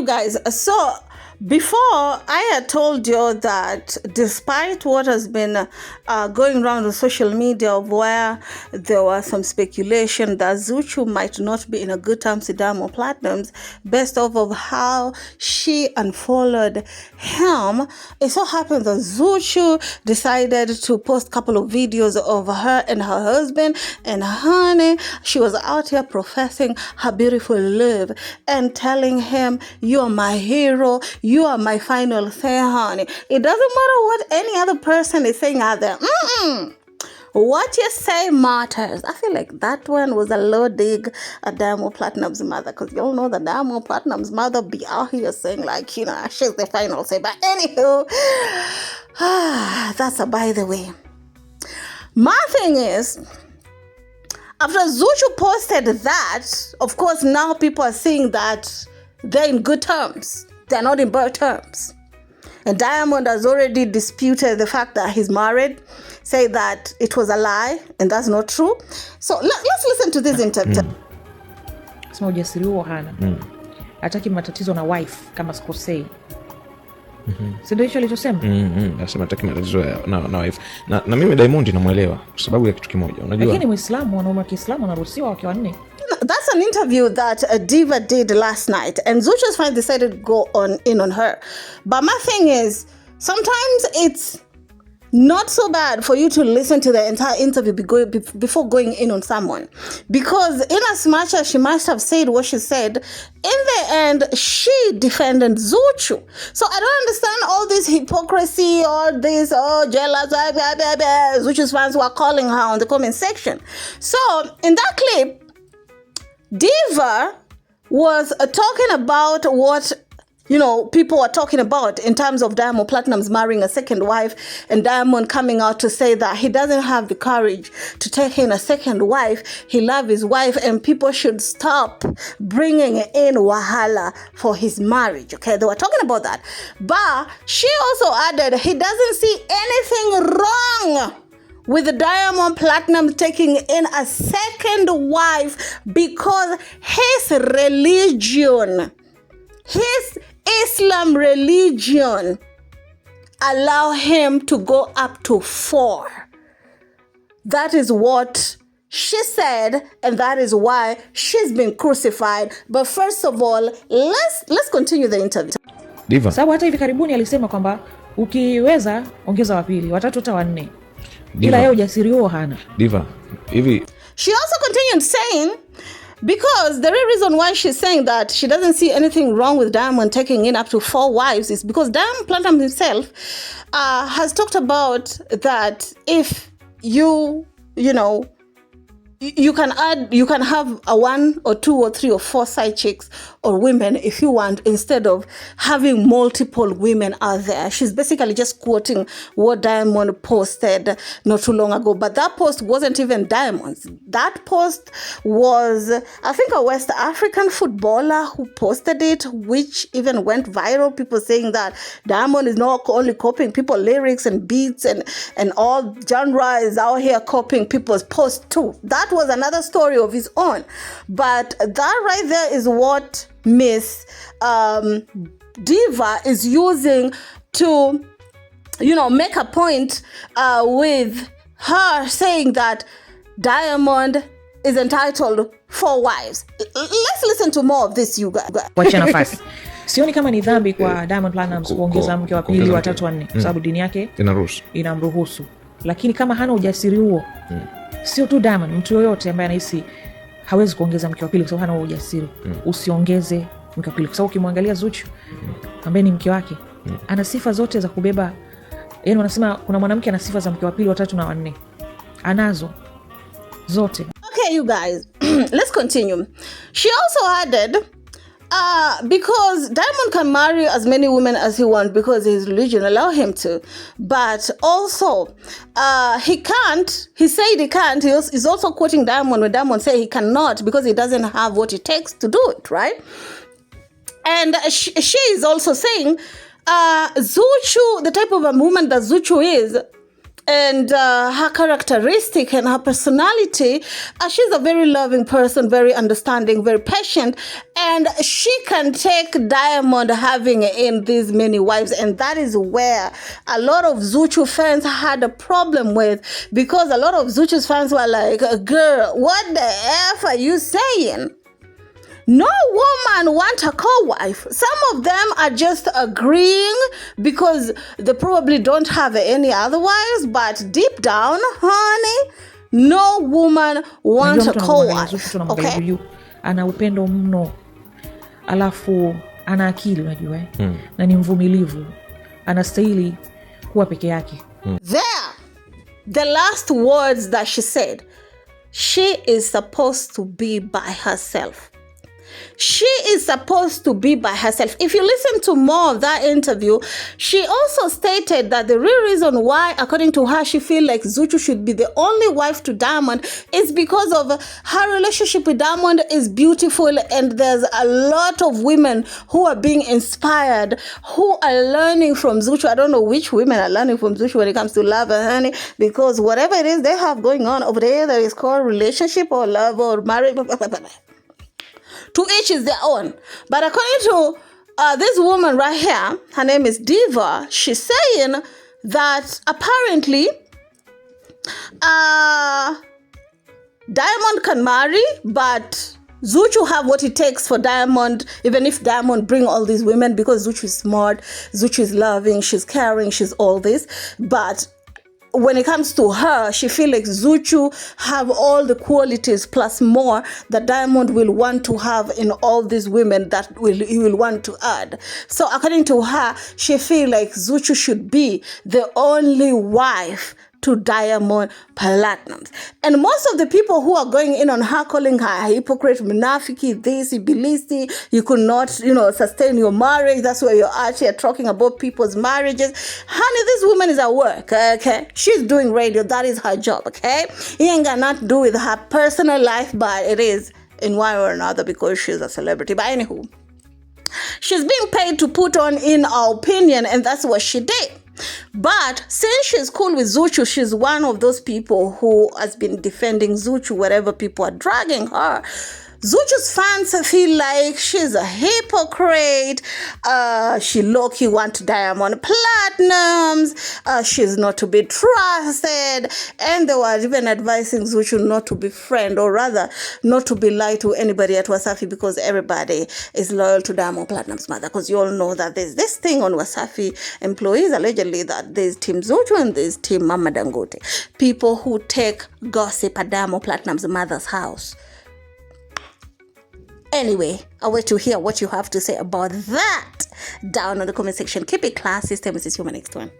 you guys, so before I had told you that despite what has been going around on social media of where there was some speculation that Zuchu might not be in a good terms with Diamond Platnumz based off of how she unfollowed him, it so happens that Zuchu decided to post a couple of videos of her and her husband, and honey, she was out here professing her beautiful love and telling him, "You are my hero, you are my final say, honey." It doesn't matter what any other person is saying out there. What you say matters. I feel like that one was a low dig at Diamond Platnumz's mother, because y'all know that Diamond Platnumz's mother be out here saying like, she's the final say. But anywho, that's a by the way. My thing is, after Zuchu posted that, of course now people are saying that they're in good terms. They're not in bad terms. And Diamond has already disputed the fact that he's married, say that it was a lie and that's not true. So let's listen to this interview. Sema ujasiri huo hana. Hataki matatizo na wife kama sikosei. Si ndio hicho alichosema? Anasema hataki matatizo na wife. Na mimi Diamond namuelewa kwa sababu ya kitu kimoja. Unajua? Lakini Muislamu, wanaume wa Kiislamu wanaruhusiwa wake wanne. That's an interview that Diva did last night, and Zuchu's fans decided to go in on her. But my thing is, sometimes it's not so bad for you to listen to the entire interview before going in on someone. Because in as much as she must have said what she said, in the end, she defended Zuchu. So I don't understand all this hypocrisy, all this, jealous, blah, blah, blah, blah. Zuchu's fans were calling her on the comment section. So in that clip, Diva was talking about what, people were talking about in terms of Diamond Platnumz marrying a second wife, and Diamond coming out to say that he doesn't have the courage to take in a second wife. He loves his wife, and people should stop bringing in wahala for his marriage. Okay, they were talking about that. But she also added he doesn't see anything wrong with Diamond Platnumz taking in a second wife because his religion, his Islam religion, allow him to go up to 4. That is what she said, and that is why she's been crucified. But first of all, let's continue the interview. Diva. Sababu hata hivi karibuni alisema kwamba ukiweza ongeza wa pili, watatu hata wanne. Diva. Ila yeye ujasiri huo hana. Diva, hivi. She also continued saying, because the real reason why she's saying that she doesn't see anything wrong with Diamond taking in up to 4 wives is because Diamond Platnumz himself has talked about that if you can have a 1 or 2 or 3 or 4 side chicks or women if you want, instead of having multiple women out there. She's basically just quoting what Diamond posted not too long ago. But that post wasn't even Diamond's. That post was, I think, a West African footballer who posted it, which even went viral. People saying that Diamond is not only copying people's lyrics and beats and all genre, is out here copying people's posts too. That was another story of his own. But that right there is what Miss Diva is using to, make a point with her saying that Diamond is entitled 4 wives. Let's listen to more of this, you guys. Wacha nafasi. Sioni kama ni dhambi kwa Diamond Platnumz kuongeza mke wa pili, watatu, wanne, kwa sababu dini yake inamruhusu. Lakini kama hana ujasiri huo, sio tu Diamond, mtu yoyote ambaye anahisi hawezi kuongeza mke wa pili kwa sababu hana ujasiri, usiongeze mke wa pili. Kwa sababu ukimwangalia Zuchu ambaye ni mke wake, ana sifa zote za kubeba. Yaani wanasema kuna mwanamke ana sifa za mke wa pili, watatu na wanne. Anazo zote. Okay, you guys, let's continue. She also added, because Diamond can marry as many women as he wants because his religion allow him to, but also he said he can't. He's also quoting Diamond when Diamond say he cannot because he doesn't have what it takes to do it, right? And she is also saying Zuchu, the type of a woman that Zuchu is, and her characteristic and her personality, she's a very loving person, very understanding, very patient, and she can take Diamond having in these many wives, and that is where a lot of Zuchu fans had a problem with, because a lot of Zuchu's fans were like, girl, what the F are you saying? No woman want a co-wife. Some of them are just agreeing because they probably don't have any other wives, but deep down, honey, no woman wants a co-wife. Okay? Ana upendo mno, alafu ana akili, unajua na ni mvumilivu, anastahili kuwa peke yake. There, the last words that she said, she is supposed to be by herself. She is supposed to be by herself. If you listen to more of that interview, she also stated that the real reason why, according to her, she feels like Zuchu should be the only wife to Diamond is because of her relationship with Diamond is beautiful, and there's a lot of women who are being inspired, who are learning from Zuchu. I don't know which women are learning from Zuchu when it comes to love and honey, because whatever it is they have going on over there that is called relationship or love or marriage, to each is their own. But according to this woman right here, her name is Diva, she's saying that apparently Diamond can marry, but Zuchu have what it takes for Diamond, even if Diamond bring all these women, because Zuchu is smart, Zuchu is loving, she's caring, she's all this. But when it comes to her, she feels like Zuchu have all the qualities plus more that Diamond will want to have in all these women that he will want to add. So according to her, she feels like Zuchu should be the only wife to Diamond Platnumz. And most of the people who are going in on her, calling her a hypocrite, munafiki, this, ibilisi, you could not, sustain your marriage. That's where you're out here talking about people's marriages. Honey, this woman is at work, okay? She's doing radio. That is her job, okay? It ain't got nothing to do with her personal life, but it is in one or another because she's a celebrity. But anywho, she's being paid to put on in our opinion, and that's what she did. But since she's cool with Zuchu, she's one of those people who has been defending Zuchu wherever people are dragging her. Zuchu's fans feel like she's a hypocrite. She low-key wants Diamond Platnumz. She's not to be trusted. And they were even advising Zuchu not to be friend, or rather not to be loyal to anybody at Wasafi, because everybody is loyal to Diamond Platnumz's mother. Because you all know that there's this thing on Wasafi employees, allegedly, that there's Team Zuchu and there's Team Mama Dangote. People who take gossip at Diamond Platnumz's mother's house. Anyway, I wait to hear what you have to say about that down in the comment section. Keep it classy. Stay with you, my next one.